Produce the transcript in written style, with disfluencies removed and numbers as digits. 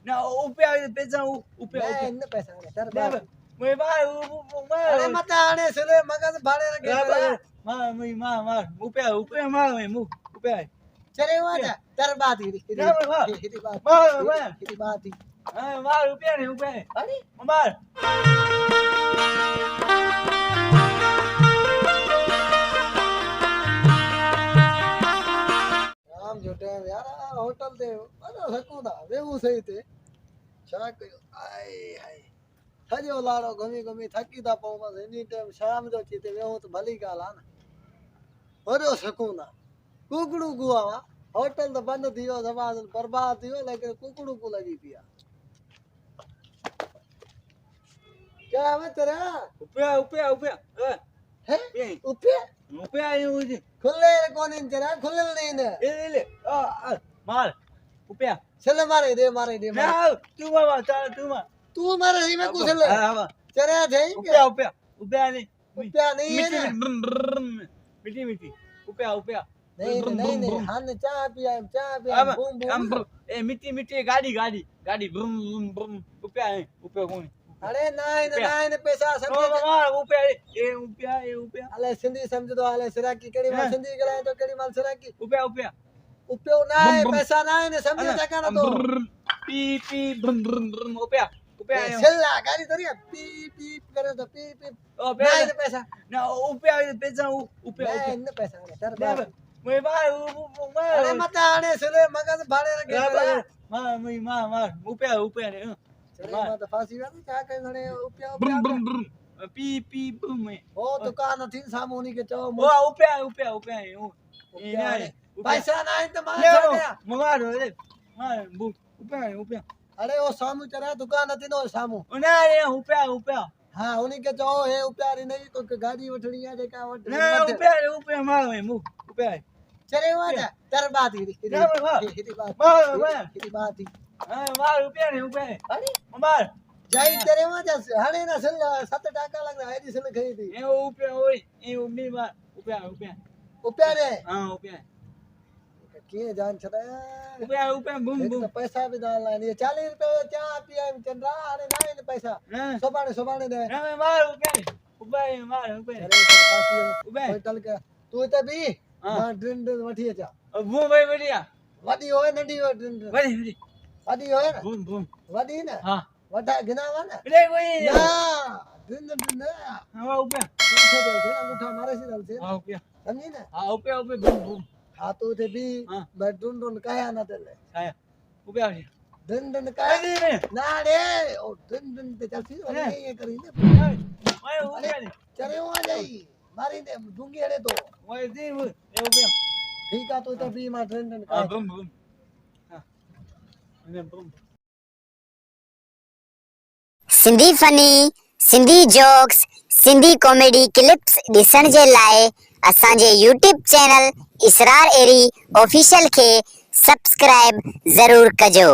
ना ऊपर आवे पैसा ऊपर मैं इन पैसा ने तर ना मैं अरे मत आने सुले मगज भाड़े रखे मार ऊपर मार मैं ऊपर चले हुआ जा तर बात ही ना मार हिरी बात मार हिरी बात ही मार ऊपर अरे मार राम जो टाइम यार होटल दे बड़ा सकूदा वेऊ सही थे छा कयो आए हाय सजो लाड़ो घुमी घुमी थकी था पऊं बस एनी टाइम शाम जो चीते वेऊ तो भली गाल आ न वरो सकूना कुकड़ू गुआ होटल तो बंद थियो समाज बर्बाद थियो लेकिन कुकड़ू को लगी पिया क्या है तेरा ऊपर है ऊपर ऊपर आए मुझे खुले कौन इन तेरा खुले नहीं ने ले मार ऊपर चले मारे दे ना तू मार तू मारे ही में कुछ ले चले थे ऊपर नहीं है ना मिट्टी ऊपर नहीं हम चाय पिया बूम बूम ए मिट्टी गाड़ी ब्रूम ऊपर कौन अरे नहीं पैसा समझ ऊपर अले सिंधी समझ दो अले सिराकी केड़ी माल सिंधी गलाए तो केड़ी माल सिराकी ऊपर ऊपर नहीं पैसा नहीं ने समझ सका ना तो पी ब्रूम ऊपर चला गाड़ी तो पी पी करे तो पी पी नहीं पैसा ना ऊपर पैसा ऊपर नहीं पैसा तर मैं अरे मत आने सुले मगज भाड़े रखे मार ऊपर चले मत फांसी वाली क्या कह रहे ब्रूम पी ब्रूम ओ दुकान थी सामोनी के चो ओ ऊपर पैसा नहीं तो मार ऊपर अरे वो सामू चला दुकान थी नो सामू ना ऊपर हाँ उन्हीं के चो है ऊपर नहीं तो गाड़ी उठनी है देखा ना ऊपर मार मैं ऊपर चले हुआ जा तर बात ही हिरी बात ही मार ऊपर अरे मार जाई तेरे वहां जा हणे ना सल 7 टाका लग रहा है दी सल खई थी ए ऊपर ओए ए उम्मी मार ऊपर ऊपर है हां ऊपर के जान छड़ा ऊपर बूम पैसा भी डालना है ये 40 रुपए चाय पिया चंद्रा अरे नहीं पैसा सोबाने दे ना मार ऊपर मार ऊपर ऊपर होटल के तू तो भी हां ड्रिंड वठी जा वो भाई बढ़िया वडी होए नडी हो ड्रिंड बड़ी वडी होए ना बूम वडी ना हां वडा गिनावा ना ले कोई ना ड्रिंड हां ऊपर पीछे दे अंगूठा मारे से दल से हां ऊपर समझी ना हां ऊपर बूम हाँ तो थे भी मैं ढूंढ काया ना तेरे आया ऊपर ढूंढ काया ना रे ओ ढूंढ ते चलती ये करी ने ओए ऊपर चले वहां जाई मारी ने दूंगी अरे तो ओए दी ऊपर ठीक है तो भी मां ढूंढ हां बूम हां ने boom Sindhi funny Sindhi jokes Sindhi comedy clips ॾिसण जे लाइ असांजे YouTube चैनल इसरार एरी ऑफिशियल खे सब्सक्राइब ज़रूर कजो।